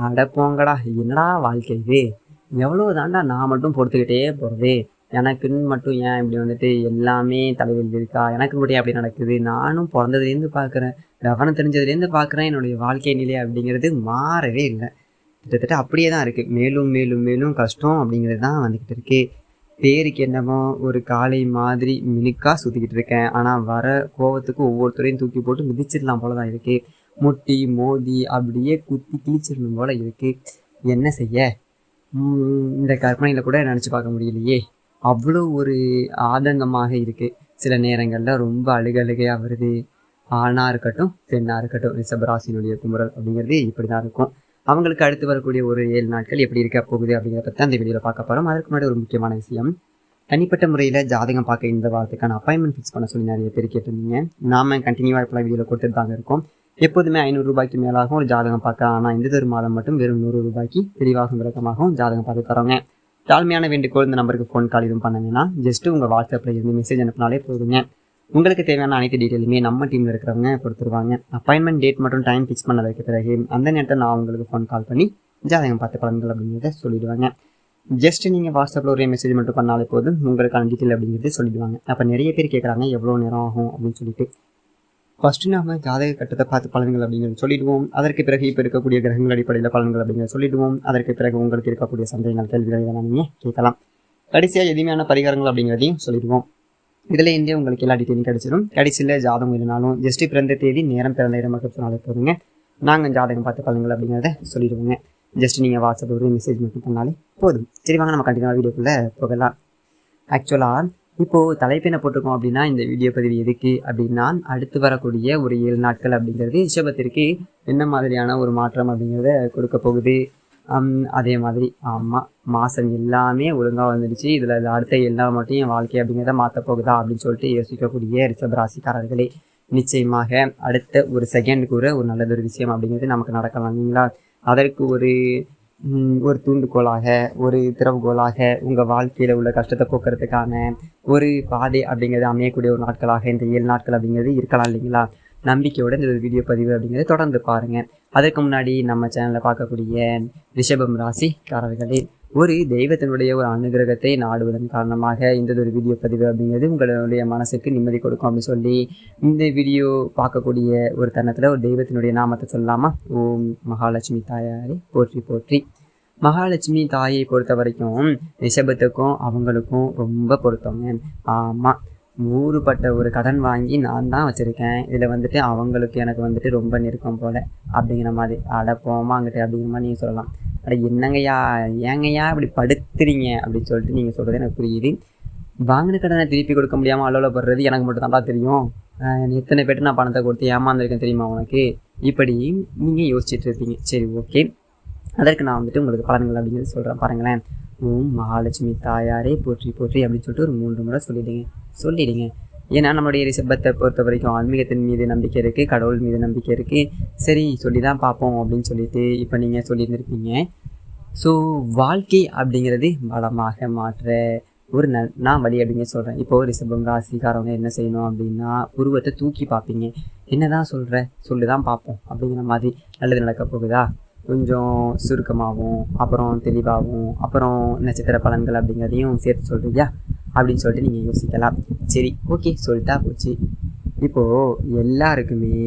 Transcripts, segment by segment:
அட போங்கடா, என்னடா வாழ்க்கை இது? எவ்வளோ தாண்டா நான் மட்டும் பொறுத்துக்கிட்டே போகிறது? எனக்குன்னு மட்டும் ஏன் இப்படி வந்துட்டு எல்லாமே தலைவலி இருக்கா? எனக்கு மட்டும் ஏன் அப்படி நடக்குது? நானும் பிறந்ததுலேருந்து பார்க்குறேன், விவரம் தெரிஞ்சதுலேருந்து பார்க்குறேன், என்னுடைய வாழ்க்கை நிலை அப்படிங்கிறது மாறவே இல்லை. கிட்டத்தட்ட அப்படியே தான் இருக்குது. மேலும் மேலும் மேலும் கஷ்டம் அப்படிங்கிறது தான் வந்துக்கிட்டு இருக்கு. பேருக்கு என்னமோ ஒரு காளை மாதிரி மினுக்காக சுற்றிக்கிட்டு இருக்கேன். ஆனால் வர கோவத்துக்கு ஒவ்வொருத்தரையும் தூக்கி போட்டு மிதிச்சிடலாம் போல தான் இருக்குது. முட்டி மோதி அப்படியே குத்தி கிழிச்சிடணும் போல இருக்குது. என்ன செய்ய? இந்த கற்பனையில் கூட நினச்சி பார்க்க முடியலையே. அவ்வளோ ஒரு ஆதங்கமாக இருக்குது. சில நேரங்களில் ரொம்ப அழுகையாக வருது. ஆணாக இருக்கட்டும் பெண்ணாக இருக்கட்டும், ரிஷபராசினுடைய குமுறல் அப்படிங்கிறது இப்படி தான் இருக்கும். அவங்களுக்கு அடுத்து வரக்கூடிய ஒரு 7 நாட்கள் எப்படி இருக்க போகுது அப்படிங்கிறத பற்றி அந்த வீடியோவில் பார்க்க போகிறோம். அதற்கு முன்னாடி ஒரு முக்கியமான விஷயம், தனிப்பட்ட முறையில் ஜாதகம் பார்க்க இந்த வாரத்துக்கான அப்பாயின்மெண்ட் ஃபிக்ஸ் பண்ண சொல்லி நிறைய பேர் கேட்டிருந்தீங்க. நாம் கண்டினியூவாக இப்போலாம் வீடியோவில் கொடுத்துட்டு தாங்க இருக்கோம். எப்போதுமே 500 ரூபாய்க்கு மேலாகவும் ஒரு ஜாதகம் பார்க்க, ஆனால் இந்த ஒரு மாதம் மட்டும் வெறும் 100 ரூபாய்க்கு தெளிவாகவும் விளக்கமாகவும் ஜாதகம் பார்த்து தரோங்க. தாழ்மையான வேண்டுகோள், இந்த நம்பருக்கு ஃபோன் கால் எதுவும் பண்ணுங்கன்னா ஜஸ்ட்டு உங்கள் வாட்ஸ்அப்பில் இருந்து மெசேஜ் அனுப்பினாலே போதுங்க. உங்களுக்கு தேவையான அனைத்து டீட்டெயிலுமே நம்ம டீமில் இருக்கிறவங்க கொடுத்துருவாங்க. அப்பாயின்மெண்ட் டேட் மற்றும் டைம் ஃபிக்ஸ் பண்ணதுக்கு பிறகு அந்த நேரத்தில் நான் உங்களுக்கு ஃபோன் கால் பண்ணி ஜாதகம் பார்த்து பலன்கள் அப்படிங்கிறத சொல்லிவிடுவாங்க. ஜஸ்ட் நீங்கள் வாட்ஸ்அப்பில் ஒரே மெசேஜ் மட்டும் பண்ணாலே போதும், உங்களுக்கான டீட்டெயில் அப்படிங்கிறது சொல்லிவிடுவாங்க. அப்போ நிறைய பேர் கேட்குறாங்க எவ்வளோ நேரம் ஆகும் அப்படின்னு சொல்லிட்டு. ஃபஸ்ட்டு நம்ம ஜாதக கட்டத்தை பார்த்து பலன்கள் அப்படிங்கிறது சொல்லிவிடுவோம். அதற்கு பிறகு இப்போ இருக்கக்கூடிய கிரகங்கள் அடிப்படையில் பலன்கள் அப்படிங்கிறத சொல்லிவிடுவோம். அதற்கு பிறகு உங்களுக்கு இருக்கக்கூடிய சந்தேகங்கள், கேள்விகள் இதெல்லாம் நீங்கள் கேட்கலாம். கடைசியாக எளிமையான பரிகாரங்கள் அப்படிங்கிறதையும் சொல்லிடுவோம். இதில் இருந்தே உங்களுக்கு எல்லா டீட்டெயிலும் கிடச்சிடும். கடைசியில் ஜாதகம் இல்லைனாலும் ஜஸ்ட்டு பிறந்த தேதி, நேரம், பிறந்த இடம் மட்டும் சொன்னாலே போதுங்க. நாங்கள் ஜாதகம் பார்த்து பலன்கள் அப்படிங்கிறத சொல்லிடுவோங்க. ஜஸ்ட் நீங்கள் வாட்ஸ்அப்பில் ஒரு மெசேஜ் மட்டும் பண்ணாலே போதும். சரி, வாங்க நம்ம கண்டினியூவாக வீடியோக்குள்ளே போகலாம். ஆக்சுவலாக இப்போது தலைப்பினை போட்டிருக்கோம் அப்படின்னா, இந்த வீடியோ பதிவு எதுக்கு அப்படின்னா, அடுத்து வரக்கூடிய ஒரு 7 நாட்கள் அப்படிங்கிறது ரிஷபத்திற்கு என்ன மாதிரியான ஒரு மாற்றம் அப்படிங்கிறத கொடுக்க போகுது. அதே மாதிரி ஆமாம், மாதம் எல்லாமே ஒழுங்காக வந்துடுச்சு, இதில் அடுத்த 7 நாள் மட்டும் என் வாழ்க்கை அப்படிங்கிறத மாற்ற போகுதா அப்படின்னு சொல்லிட்டு யோசிக்கக்கூடிய ரிஷபராசிக்காரர்களே, நிச்சயமாக அடுத்த ஒரு செகண்ட் கூட ஒரு நல்லதொரு விஷயம் அப்படிங்கிறது நமக்கு நடக்கலாம் இல்லைங்களா? அதற்கு ஒரு தூண்டுகோலாக, ஒரு திறவுகோலாக உங்கள் வாழ்க்கையில் உள்ள கஷ்டத்தை போக்குறதுக்கான ஒரு பாதை அப்படிங்கிறது அமையக்கூடிய ஒரு நாட்களாக இந்த 7 நாட்கள் அப்படிங்கிறது இருக்கலாம் இல்லைங்களா? நம்பிக்கையோடு இந்த ஒரு வீடியோ பதிவு அப்படிங்கிறத தொடர்ந்து பாருங்கள். அதற்கு முன்னாடி நம்ம சேனலில் பார்க்கக்கூடிய ரிஷபம் ராசிக்காரர்களே, ஒரு தெய்வத்தினுடைய ஒரு அனுகிரகத்தை நாடுவதன் காரணமாக இந்த ஒரு வீடியோ பதிவு அப்படிங்கிறது உங்களுடைய மனசுக்கு நிம்மதி கொடுக்கும் அப்படின்னு சொல்லி இந்த வீடியோ பார்க்கக்கூடிய ஒரு தருணத்தில் ஒரு தெய்வத்தினுடைய நாமத்தை சொல்லலாமா? ஓம் மகாலட்சுமி தாயாரே போற்றி போற்றி. மகாலட்சுமி தாயை பொறுத்த வரைக்கும் ரிஷபத்துக்கும் அவங்களுக்கும் ரொம்ப பொருத்தவங்க. ஆமாம், ஊறுபட்ட ஒரு கடன் வாங்கி நான் தான் வச்சுருக்கேன், இதில் வந்துட்டு அவங்களுக்கு எனக்கு வந்துட்டு ரொம்ப நெருக்கம் போல் அப்படிங்கிற மாதிரி. அட போமாங்கிட்ட அப்படிங்கிற மாதிரி நீங்கள் சொல்லலாம். அட என்னங்கய்யா, ஏங்கய்யா இப்படி படுத்துறீங்க அப்படின்னு சொல்லிட்டு நீங்கள் சொல்கிறது எனக்கு புரியுது. வாங்கின கடனை திருப்பி கொடுக்க முடியாமல் அலுவலப்படுறது எனக்கு மட்டும் தாண்டா தெரியும். எத்தனை பேர்ட்டு நான் பணத்தை கொடுத்து ஏமாந்துருக்கேன் தெரியுமா உனக்கு? இப்படி நீங்கள் யோசிச்சுட்டு இருப்பீங்க. சரி, ஓகே, அதற்கு நான் வந்துட்டு உங்களுக்கு பலன்கள் அப்படிங்கிறது சொல்கிறேன் பாருங்களேன். ஓம் மகாலட்சுமி தாயாரே போற்றி போற்றி அப்படின்னு சொல்லிட்டு ஒரு 3 முறை சொல்லிடுங்க. ஏன்னா நம்மளுடைய ரிஷபத்தை பொறுத்த வரைக்கும் ஆன்மீகத்தின் மீது நம்பிக்கை இருக்குது, கடவுள் மீது நம்பிக்கை இருக்குது. சரி, சொல்லி தான் பார்ப்போம் அப்படின்னு சொல்லிட்டு இப்போ நீங்கள் சொல்லியிருந்திருப்பீங்க. ஸோ வாழ்க்கை அப்படிங்கிறது வளமாக மாற்ற ஒரு நான் வழி அப்படிங்க சொல்கிறேன். இப்போது ரிஷபம் ராசிக்காரவங்க என்ன செய்யணும் அப்படின்னா, உருவத்தை தூக்கி பார்ப்பீங்க. என்ன தான் சொல்லி தான் பார்ப்போம் அப்படிங்கிற மாதிரி. நல்லது நடக்க போகுதா? கொஞ்சம் சுருக்கமாகவும் அப்புறம் தெளிவாகவும் அப்புறம் நட்சத்திர பலன்கள் அப்படிங்கிறதையும் சேர்த்து சொல்கிறியா அப்படின்னு சொல்லிட்டு நீங்கள் யோசிக்கலாம். சரி, ஓகே, சொல்லிட்டா போச்சு. இப்போது எல்லாருக்குமே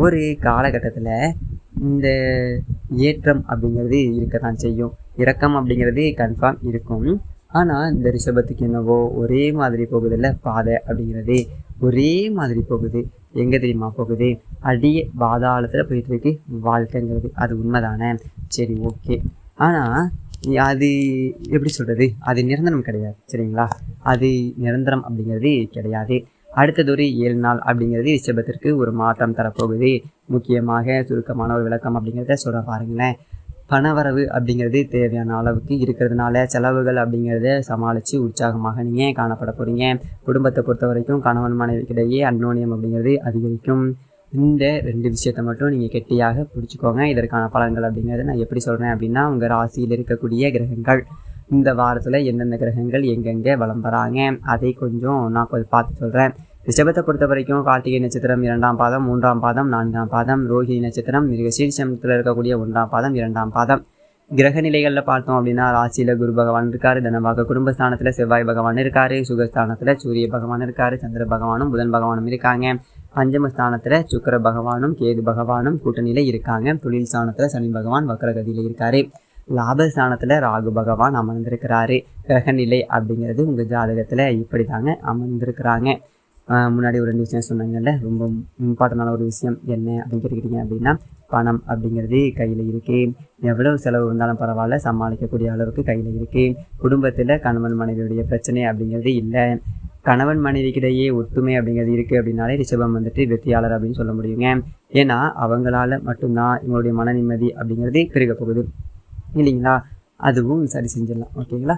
ஒரு காலகட்டத்தில் இந்த ஏற்றம் அப்படிங்கிறது இருக்க தான் செய்யும். இறக்கம் அப்படிங்கிறது கன்ஃபார்ம் இருக்கும். ஆனால் இந்த ரிஷபத்துக்கு என்னவோ ஒரே மாதிரி போகுதில்ல, பாதை அப்படிங்கிறது ஒரே மாதிரி போகுது. எங்கே தெரியுமா போகுது? அடியே பாதாளத்தில் போயிட்டுருக்கு வாழ்க்கைங்கிறது. அது உண்மைதானே? சரி, ஓகே. ஆனால் அது எப்படி சொல்கிறது, அது நிரந்தரம் கிடையாது சரிங்களா? அது நிரந்தரம் அப்படிங்கிறது கிடையாது. அடுத்தது ஒரு 7 நாள் அப்படிங்கிறது ரிஷபத்திற்கு ஒரு மாற்றம் தரப்போகுது. முக்கியமாக சுருக்கமான ஒரு விளக்கம் அப்படிங்கிறத சொல்ல பாருங்களேன். பணவரவு அப்படிங்கிறது தேவையான அளவுக்கு இருக்கிறதுனால செலவுகள் அப்படிங்கிறத சமாளித்து உற்சாகமாக நீங்கள் காணப்பட போகிறீங்க. குடும்பத்தை பொறுத்த வரைக்கும் கணவன் மனைவிக்கிடையே அந்யோன்யம் அப்படிங்கிறது அதிகரிக்கும். இந்த 2 விஷயத்தை மட்டும் நீங்கள் கெட்டியாக பிடிச்சிக்கோங்க. இதற்கான பலன்கள் அப்படிங்கிறத நான் எப்படி சொல்கிறேன் அப்படின்னா, உங்கள் ராசியில் இருக்கக்கூடிய கிரகங்கள் இந்த வாரத்தில் எந்தெந்த கிரகங்கள் எங்கெங்கே வலம் வராங்க அதை கொஞ்சம் நான் பார்த்து சொல்கிறேன். ரிஷபத்தை பொறுத்த வரைக்கும் கார்த்திகை நட்சத்திரம் 2ஆம் பாதம் 3ஆம் பாதம் 4ஆம் பாதம், ரோஹிணி நட்சத்திரம் மிருகசீரிஷத்தில் இருக்கக்கூடிய 1ஆம் பாதம் 2ஆம் பாதம். கிரக நிலைகளில் பார்த்தோம் அப்படின்னா ராசியில் குரு பகவான் இருக்காரு, தனபாக குடும்பஸ்தானத்தில் செவ்வாய் பகவான் இருக்காரு, சுகஸ்தானத்தில் சூரிய பகவான் இருக்காரு, சந்திர பகவானும் புதன் பகவானும் இருக்காங்க. பஞ்சமஸ்தானத்தில் சுக்கிர பகவானும் கேது பகவானும் கூட்டணியில் இருக்காங்க. தொழில் ஸ்தானத்தில் சனி பகவான் வக்கரகதியில் இருக்காரு. லாபஸ்தானத்தில் ராகு பகவான் அமர்ந்திருக்கிறாரு. கிரகநிலை அப்படிங்கிறது உங்கள் ஜாதகத்தில் இப்படி தாங்க அமர்ந்திருக்கிறாங்க. முன்னாடி ஒரு 2 விஷயம் சொன்னாங்கல்ல, ரொம்ப இம்பார்ட்டண்டான ஒரு விஷயம் என்ன அப்படின்னு கேட்டுக்கிட்டீங்க அப்படின்னா, பணம் அப்படிங்கிறது கையில் இருக்குது. எவ்வளவு செலவு வந்தாலும் பரவாயில்ல, சமாளிக்கக்கூடிய அளவுக்கு கையில் இருக்குது. குடும்பத்தில் கணவன் மனைவியுடைய பிரச்சனை அப்படிங்கிறது இல்லை. கணவன் மனைவிக்கிடையே ஒத்துமை அப்படிங்கிறது இருக்குது அப்படின்னாலே ரிஷபம் வெற்றியாளர் அப்படின்னு சொல்ல முடியுங்க. ஏன்னா அவங்களால மட்டும்தான் இவங்களுடைய மன நிம்மதி அப்படிங்கிறது பெருக போகுது இல்லைங்களா? அதுவும் சரி செஞ்சிடலாம். ஓகேங்களா?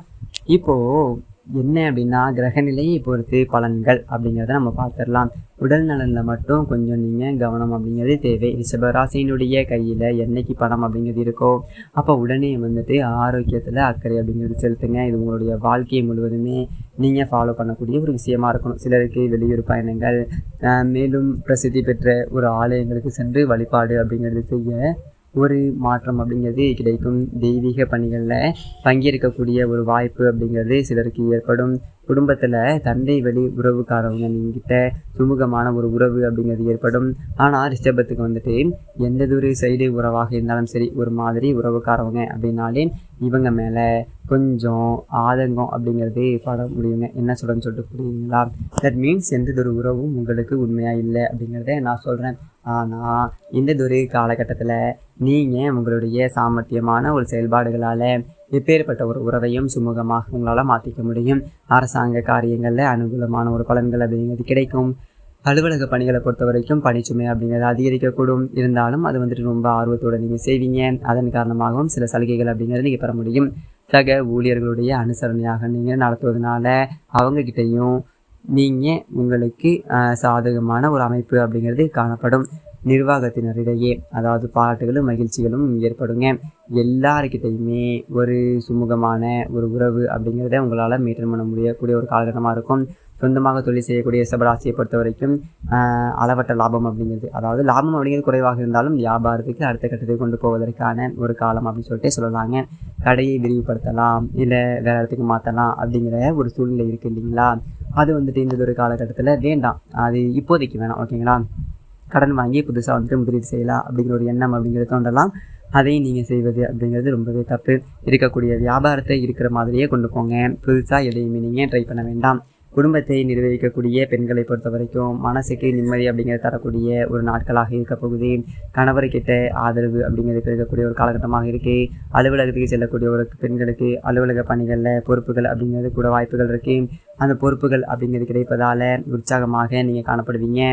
இப்போது என்ன அப்படின்னா, கிரகநிலையை பொறுத்து பலன்கள் அப்படிங்கிறத நம்ம பார்த்துடலாம். உடல் நலனில் மட்டும் கொஞ்சம் நீங்கள் கவனம் அப்படிங்கிறது தேவை. ரிஷபராசியினுடைய கையில் என்னைக்கு பணம் அப்படிங்கிறது இருக்கோ அப்போ உடனே ஆரோக்கியத்தில் அக்கறை அப்படிங்கிறது செலுத்துங்க. இது உங்களுடைய வாழ்க்கையை முழுவதுமே நீங்கள் ஃபாலோ பண்ணக்கூடிய ஒரு விஷயமா இருக்கணும். சிலருக்கு வெளியூர் பயணங்கள், மேலும் பிரசித்தி பெற்ற ஒரு ஆலயங்களுக்கு சென்று வழிபாடு அப்படிங்கிறது செய்ய ஒரு மாற்றம் அப்படிங்கிறது கிடைக்கும். தெய்வீக பணிகளில் பங்கேற்கக்கூடிய ஒரு வாய்ப்பு அப்படிங்கிறது சிலருக்கு ஏற்படும். குடும்பத்தில் தந்தை வழி உறவுக்காரவங்க நீங்கிட்ட சுமூகமான ஒரு உறவு அப்படிங்கிறது ஏற்படும். ஆனால் ரிஷபத்துக்கு எந்த ஒரு சைடு உறவாக இருந்தாலும் சரி, ஒரு மாதிரி உறவுக்காரவங்க அப்படின்னாலே இவங்க மேலே கொஞ்சம் ஆதங்கம் அப்படிங்கிறது பட முடியுங்க. என்ன சொல்கிறேன்னு சொல்லிட்டு புரியுங்களா? தட் மீன்ஸ் எந்த ஒரு உறவும் உங்களுக்கு உண்மையாக இல்லை அப்படிங்கிறத நான் சொல்கிறேன். ஆனால் இந்த ஒரு காலகட்டத்தில் நீங்கள் உங்களுடைய சாமர்த்தியமான ஒரு செயல்பாடுகளால் எப்பேற்பட்ட ஒரு உறவையும் சுமூகமாக உங்களால் மாற்றிக்க முடியும். அரசாங்க காரியங்களில் அனுகூலமான ஒரு பலன்கள் அப்படிங்கிறது கிடைக்கும். அலுவலக பணிகளை பொறுத்த வரைக்கும் பணிச்சுமை அப்படிங்கிறது அதிகரிக்கக்கூடும். இருந்தாலும் அது ரொம்ப ஆர்வத்தோடு நீங்கள் செய்வீங்க. அதன் காரணமாகவும் சில சலுகைகள் அப்படிங்கிறது நீங்கள் பெற முடியும். சக ஊழியர்களுடைய அனுசரணையாக நீங்கள் நடத்துவதனால அவங்கக்கிட்டையும் நீங்கள் உங்களுக்கு சாதகமான ஒரு அமைப்பு அப்படிங்கிறது காணப்படும். நிர்வாகத்தினரிடையே அதாவது பாராட்டுகளும் மகிழ்ச்சிகளும் ஏற்படுங்க. எல்லாருக்கிட்டையுமே ஒரு சுமூகமான ஒரு உறவு அப்படிங்கிறத உங்களால் மெயின்டைன் பண்ண முடியக்கூடிய ஒரு காலகட்டமாக இருக்கும். சொந்தமாக தொழில் செய்யக்கூடிய ரிஷபராசியை பொறுத்த வரைக்கும் அளவற்ற லாபம் அப்படிங்கிறது, அதாவது லாபம் அப்படிங்கிறது குறைவாக இருந்தாலும் வியாபாரத்துக்கு அடுத்த கட்டத்துக்கு கொண்டு போவதற்கான ஒரு காலம் அப்படின்னு சொல்லிட்டு சொல்லலாங்க. கடையை விரிவுபடுத்தலாம், இல்லை வேறு இடத்துக்கு மாற்றலாம் அப்படிங்கிற ஒரு சூழ்நிலை இருக்குது இல்லைங்களா? அது இந்த ஒரு காலகட்டத்தில் வேண்டாம், அது இப்போதைக்கு வேணாம். ஓகேங்களா? கடன் வாங்கி புதுசாக முதலீடு செய்யலாம் அப்படிங்கிற ஒரு எண்ணம் அப்படிங்கிறது தோன்றலாம். அதையும் நீங்கள் செய்வது அப்படிங்கிறது ரொம்பவே தப்பு. இருக்கக்கூடிய வியாபாரத்தை இருக்கிற மாதிரியே கொண்டு போங்க. புதுசாக எதையுமே நீங்கள் ட்ரை பண்ண வேண்டாம். குடும்பத்தை நிர்வகிக்கக்கூடிய பெண்களை பொறுத்த வரைக்கும் மனசுக்கு நிம்மதி அப்படிங்கிறது தரக்கூடிய ஒரு நாட்களாக இருக்க போகுது. கணவர்கிட்ட ஆதரவு அப்படிங்கிறது இருக்கக்கூடிய ஒரு காலகட்டமாக இருக்குது. அலுவலகத்துக்கு செல்லக்கூடிய ஒரு பெண்களுக்கு அலுவலக பணிகளில் பொறுப்புகள் அப்படிங்கிறது கூட வாய்ப்புகள் இருக்குது. அந்த பொறுப்புகள் அப்படிங்கிறது கிடைப்பதால் உற்சாகமாக நீங்கள் காணப்படுவீங்க.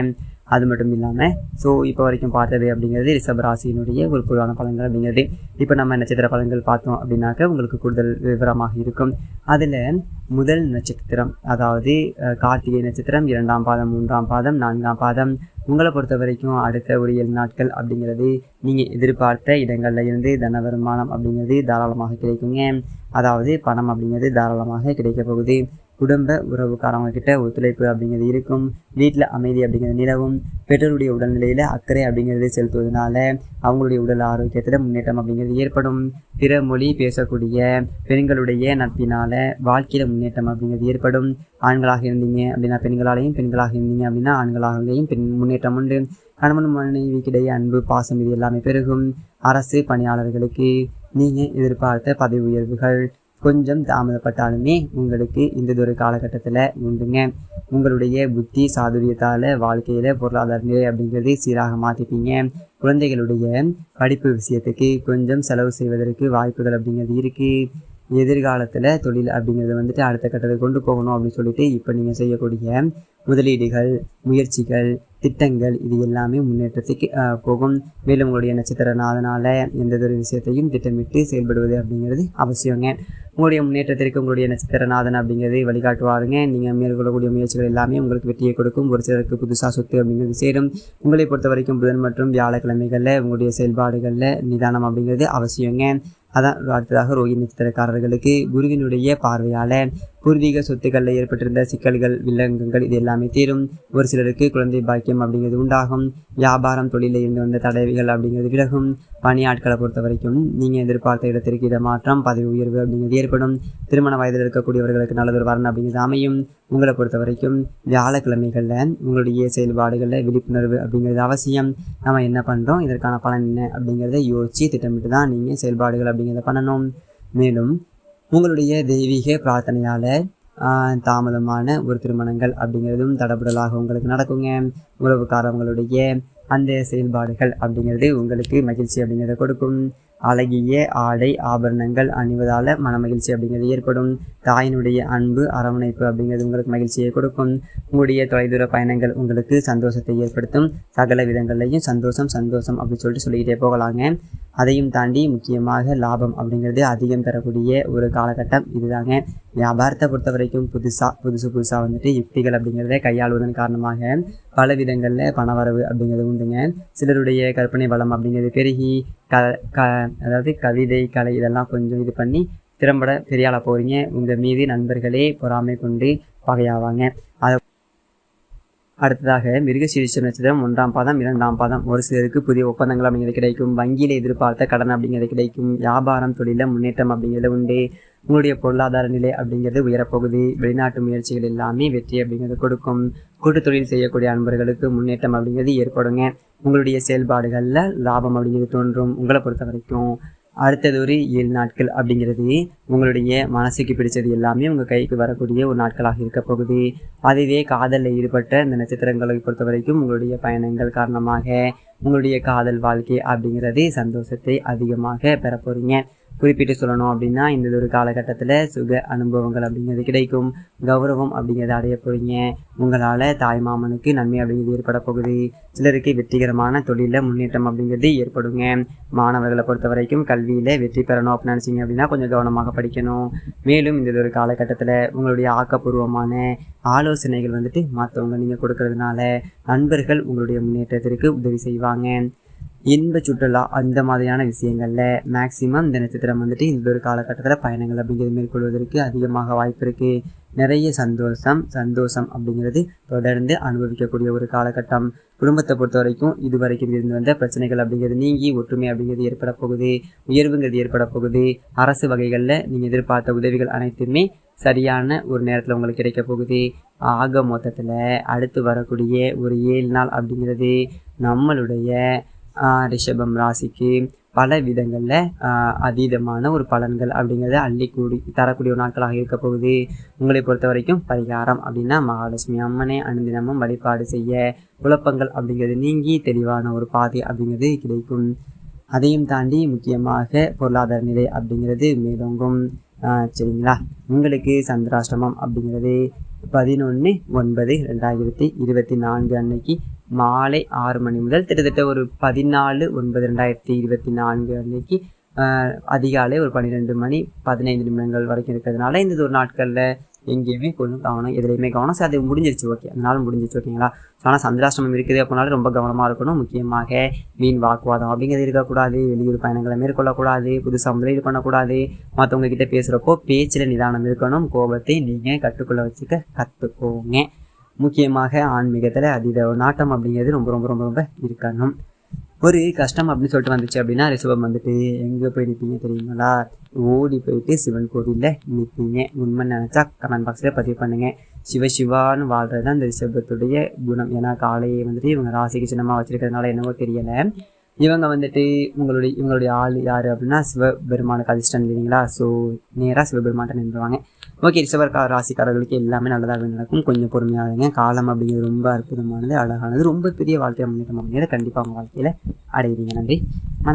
அது மட்டும் இல்லாமல் இப்போ வரைக்கும் பார்த்தது அப்படிங்கிறது ரிஷபராசியினுடைய ஒரு பொதுவான பலன்கள் அப்படிங்கிறது. இப்போ நம்ம நட்சத்திர பலன்கள் பார்த்தோம் அப்படின்னாக்க உங்களுக்கு கூடுதல் விவரமாக இருக்கும். அதில் முதல் நட்சத்திரம் அதாவது கார்த்திகை நட்சத்திரம் 2ஆம் பாதம் 3ஆம் பாதம் 4ஆம் பாதம் உங்களை பொறுத்த வரைக்கும் அடுத்த ஒரு 7 நாட்கள் அப்படிங்கிறது நீங்கள் எதிர்பார்த்த இடங்களில் இருந்து தன வருமானம் அப்படிங்கிறது தாராளமாக கிடைக்குங்க. அதாவது பணம் அப்படிங்கிறது தாராளமாக கிடைக்க போகுது. குடும்ப உறவுக்காரவங்க கிட்ட ஒத்துழைப்பு அப்படிங்கிறது இருக்கும். வீட்டில் அமைதி அப்படிங்கிறது நிலவும். பெற்றோருடைய உடல்நிலையில் அக்கறை அப்படிங்கிறது செலுத்துவதனால அவங்களுடைய உடல் ஆரோக்கியத்தில் முன்னேற்றம் அப்படிங்கிறது ஏற்படும். பிற மொழி பேசக்கூடிய பெண்களுடைய நட்பினால் வாழ்க்கையில் முன்னேற்றம் அப்படிங்கிறது ஏற்படும். ஆண்களாக இருந்தீங்க அப்படின்னா பெண்களாலையும், பெண்களாக இருந்தீங்க அப்படின்னா ஆண்களாகலையும் முன்னேற்றம் உண்டு. கணவன் மனைவிக்கிடையே அன்பு, பாசம் இது எல்லாமே பெருகும். அரசு பணியாளர்களுக்கு நீங்கள் எதிர்பார்த்த பதவி உயர்வுகள் கொஞ்சம் தாமதப்பட்டாலுமே உங்களுக்கு இந்த ஒரு காலகட்டத்தில் உண்டுங்க. உங்களுடைய புத்தி சாதுரியத்தால் வாழ்க்கையில் பொருளாதார நிலை அப்படிங்கிறது சீராக மாற்றிப்பீங்க. குழந்தைகளுடைய படிப்பு விஷயத்துக்கு கொஞ்சம் செலவு செய்வதற்கு வாய்ப்புகள் அப்படிங்கிறது இருக்குது. எதிர்காலத்தில் தொழில் அப்படிங்கிறது அடுத்த கட்டத்துக்கு கொண்டு போகணும் அப்படின்னு சொல்லிட்டு இப்போ நீங்கள் செய்யக்கூடிய முதலீடுகள், முயற்சிகள், திட்டங்கள் இது எல்லாமே முன்னேற்றத்துக்கு போகும். மேலும் உங்களுடைய நட்சத்திரநாதனால் எந்த ஒரு விஷயத்தையும் திட்டமிட்டு செயல்படுவது அப்படிங்கிறது அவசியங்க. உங்களுடைய முன்னேற்றத்திற்கு உங்களுடைய நட்சத்திரநாதன் அப்படிங்கிறது வழிகாட்டுவாருங்க. நீங்கள் மேற்கொள்ளக்கூடிய முயற்சிகள் எல்லாமே உங்களுக்கு வெற்றியை கொடுக்கும். ஒரு சிலருக்கு புதுசாக சொத்து அப்படிங்கிறது சேரும். உங்களை பொறுத்த வரைக்கும் புதன் மற்றும் வியாழக்கிழமைகளில் உங்களுடைய செயல்பாடுகளில் நிதானம் அப்படிங்கிறது அவசியங்க. அதான் அடுத்ததாக ரோஹிணி நட்சத்திரக்காரர்களுக்கு குருவினுடைய பார்வையால் பூர்வீக சொத்துக்களில் ஏற்பட்டிருந்த சிக்கல்கள் வில்லங்கங்கள் இது எல்லாமே தீரும். ஒரு சிலருக்கு குழந்தை பாக்கியம் அப்படிங்கிறது உண்டாகும். வியாபாரம் தொழிலில் இருந்து வந்த தடவைகள் அப்படிங்கிறது விலகும். பணியாட்களை பொறுத்த வரைக்கும் நீங்கள் எதிர்பார்த்த இடத்திற்கு இடமாற்றம் பதவி உயர்வு அப்படிங்கிறது ஏற்படும். திருமண வயதில் இருக்கக்கூடியவர்களுக்கு நல்லதொரு வரன் அப்படிங்கிறது அமையும். உங்களை பொறுத்த வரைக்கும் வியாழக்கிழமைகளில் உங்களுடைய செயல்பாடுகளில் விழிப்புணர்வு அப்படிங்கிறது அவசியம். நம்ம என்ன பண்ணுறோம், இதற்கான பலன் என்ன அப்படிங்கிறத யோசித்து திட்டமிட்டு தான் நீங்கள் செயல்பாடுகள் அப்படிங்கிறத பண்ணணும். மேலும் உங்களுடைய தெய்வீக பிரார்த்தனையால் தாமதமான ஒரு திருமணங்கள் அப்படிங்கிறதும் தடபுடலாக உங்களுக்கு நடக்குங்க. உறவுக்காரவங்களுடைய அந்த செயல்பாடுகள் அப்படிங்கிறது உங்களுக்கு மகிழ்ச்சி அப்படிங்கிறத கொடுக்கும். அழகிய ஆடை ஆபரணங்கள் அணிவதால் மன மகிழ்ச்சி அப்படிங்கிறது ஏற்படும். தாயினுடைய அன்பு அரவணைப்பு அப்படிங்கிறது உங்களுக்கு மகிழ்ச்சியை கொடுக்கும். உங்களுடைய தொலைதூர பயணங்கள் உங்களுக்கு சந்தோஷத்தை ஏற்படுத்தும். சகல விதங்கள்லையும் சந்தோஷம் சந்தோஷம் அப்படின்னு சொல்லிக்கிட்டே போகலாங்க. அதையும் தாண்டி முக்கியமாக லாபம் அப்படிங்கிறது அதிகம் தரக்கூடிய ஒரு காலகட்டம் இதுதாங்க. வியாபாரத்தை பொறுத்த வரைக்கும் புதுசாக வந்துட்டு யுக்திகள் அப்படிங்கிறத கையாளுவதன் காரணமாக பல விதங்களில் பணவரவு அப்படிங்கிறது உண்டுங்க. சிலருடைய கற்பனை பலம் அப்படிங்கிறது பெருகி அதாவது கவிதை கலை இதெல்லாம் கொஞ்சம் இது பண்ணி திறம்பட பெரியாள போகிறீங்க. உங்கள் மீது நண்பர்களே பொறாமை கொண்டு பகையாவாங்க. அடுத்ததாக மிருகசீரிஷம் நட்சத்திரம் 1ஆம் பாதம் 2ஆம் பாதம். ஒரு சிலருக்கு புதிய ஒப்பந்தங்கள் அப்படிங்கிறது கிடைக்கும். வங்கியில் எதிர்பார்த்த கடன் அப்படிங்கிறது கிடைக்கும். வியாபாரம் தொழிலில் முன்னேற்றம் அப்படிங்கிறது உண்டு. உங்களுடைய பொருளாதார நிலை அப்படிங்கிறது உயரப்போகுது. வெளிநாட்டு முயற்சிகள் எல்லாமே வெற்றி அப்படிங்கிறது கொடுக்கும். கூட்டு தொழில் செய்யக்கூடிய அன்பர்களுக்கு முன்னேற்றம் அப்படிங்கிறது ஏற்படுங்க. உங்களுடைய செயல்பாடுகளில் லாபம் அப்படிங்கிறது தோன்றும். உங்களை பொறுத்த வரைக்கும் அடுத்தது ஒரு 7 நாட்கள் அப்படிங்கிறது உங்களுடைய மனசுக்கு பிடிச்சது எல்லாமே உங்கள் கைக்கு வரக்கூடிய ஒரு நாட்களாக இருக்க போகுது. அதுவே காதலில் ஈடுபட்ட இந்த நட்சத்திரங்களை பொறுத்த வரைக்கும் உங்களுடைய பயணங்கள் காரணமாக உங்களுடைய காதல் வாழ்க்கை அப்படிங்கிறது சந்தோஷத்தை அதிகமாக பெற போகிறீங்க. குறிப்பிட்டு சொல்லணும் அப்படின்னா இந்த ஒரு காலகட்டத்தில் சுக அனுபவங்கள் அப்படிங்கிறது கிடைக்கும். கௌரவம் அப்படிங்கிறத அடைய போகிறீங்க. உங்களால் தாய்மாமனுக்கு நன்மை அப்படிங்கிறது ஏற்பட போகுது. சிலருக்கு வெற்றிகரமான தொழிலில் முன்னேற்றம் அப்படிங்கிறது ஏற்படுங்க. மாணவர்களை பொறுத்த வரைக்கும் கல்வியில் வெற்றி பெறணும் அப்படின்னு நினச்சிங்க அப்படின்னா கொஞ்சம் கவனமாக படிக்கணும். மேலும் இந்த ஒரு காலகட்டத்தில் உங்களுடைய ஆக்கப்பூர்வமான ஆலோசனைகள் வந்துட்டு மற்றவங்க நீங்கள் கொடுக்கறதுனால நண்பர்கள் உங்களுடைய முன்னேற்றத்திற்கு உதவி செய்வாங்க. இன்ப சுற்றுலா அந்த மாதிரியான விஷயங்களில் மேக்சிமம் இந்த நட்சத்திரம் வந்துட்டு இந்த ஒரு காலகட்டத்தில் பயணங்கள் அப்படிங்கிறது மேற்கொள்வதற்கு அதிகமாக வாய்ப்பு இருக்குது. நிறைய சந்தோஷம் அப்படிங்கிறது தொடர்ந்து அனுபவிக்கக்கூடிய ஒரு காலகட்டம். குடும்பத்தை பொறுத்த வரைக்கும் இதுவரைக்கும் இருந்து வந்த பிரச்சனைகள் அப்படிங்கிறது நீங்கி ஒற்றுமை அப்படிங்கிறது ஏற்பட போகுது. உயர்வுங்கிறது ஏற்பட போகுது. அரசு வகைகளில் நீங்கள் எதிர்பார்த்த உதவிகள் அனைத்துமே சரியான ஒரு நேரத்தில் உங்களுக்கு கிடைக்க போகுது. ஆக மொத்தத்தில் அடுத்து வரக்கூடிய ஒரு 7 நாள் அப்படிங்கிறது நம்மளுடைய ரிஷபம் ராசிக்கு பல விதங்களில் அதீதமான ஒரு பலன்கள் அப்படிங்கிறத தரக்கூடிய ஒரு நாட்களாக இருக்க போகுது. உங்களை பொறுத்த வரைக்கும் பரிகாரம் அப்படின்னா மகாலட்சுமி அம்மனை அனுதினமும் வழிபாடு செய்ய குழப்பங்கள் அப்படிங்கிறது நீங்கி தெளிவான ஒரு பாதை அப்படிங்கிறது கிடைக்கும். அதையும் தாண்டி முக்கியமாக பொருளாதார நிலை அப்படிங்கிறது மேலோங்கும். சரிங்களா? உங்களுக்கு சந்திராஷ்டமம் அப்படிங்கிறது 11/9/2024 அன்னைக்கு மாலை 6 மணி முதல் கிட்டத்தட்ட ஒரு 14/9/2024 அன்னைக்கு அதிகாலை ஒரு 12 மணி 15 நிமிடங்கள் வரைக்கும் இருக்கிறதுனால இந்த ஒரு நாட்களில் எங்கேயுமே கொஞ்சம் கவனம், எதுலையுமே கவனம். சார் அது முடிஞ்சிருச்சு, ஓகே, அதனால முடிஞ்சிருச்சு, ஓகேங்களா? ஸோ ஆனால் சந்திராஷ்டமம் இருக்குது அப்படின்னால ரொம்ப கவனமாக இருக்கணும். முக்கியமாக வீண் வாக்குவாதம் அப்படிங்கிறது இருக்கக்கூடாது. வெளியூர் பயணங்களை மேற்கொள்ளக்கூடாது. புதுசாக முதலீடு பண்ணக்கூடாது. மற்றவங்க கிட்ட பேசுகிறப்போ பேச்சில் நிதானம் இருக்கணும். கோபத்தை நீங்கள் கட்டுக்குள்ளே வச்சுக்க கற்றுக்கோங்க. முக்கியமாக ஆன்மீகத்தில் அதீத நாட்டம் அப்படிங்கிறது ரொம்ப ரொம்ப ரொம்ப ரொம்ப இருக்கணும். ஒரு கஷ்டம் அப்படின்னு சொல்லிட்டு வந்துச்சு அப்படின்னா ரிஷபம் வந்துட்டு எங்கே போய் நிற்பீங்க தெரியுங்களா? ஓடி போயிட்டு சிவன் கோவிலில் நிற்பீங்க. உண்மை நினச்சா கமெண்ட் பாக்ஸில் பதிவு பண்ணுங்கள். சிவான்னு வாழ்கிறது தான் இந்த ரிஷபத்துடைய குணம். ஏன்னா காலையை வந்துட்டு இவங்க ராசிக்கு சின்னமாக வச்சுருக்கிறதுனால என்னவோ தெரியலை. இவங்க வந்துட்டு இவங்களுடைய ஆள் யார் அப்படின்னா சிவபெருமானுக்கு அதிர்ஷ்டம் இல்லைங்களா? ஸோ நேராக சிவபெருமான்ட்ட நின்றுவாங்க. ஓகே, ராசிக்காரர்களுக்கு எல்லாமே நல்லதாக நடக்கும். கொஞ்சம் பொறுமையாகுங்க. காலம் அப்படிங்கிறது ரொம்ப அற்புதமானது, அழகானது, ரொம்ப பெரிய வாழ்க்கை முன்னேற்றம் அப்படிங்கிறத கண்டிப்பாக உங்கள் வாழ்க்கையில் அடைவீங்க. நன்றி, வணக்கம்.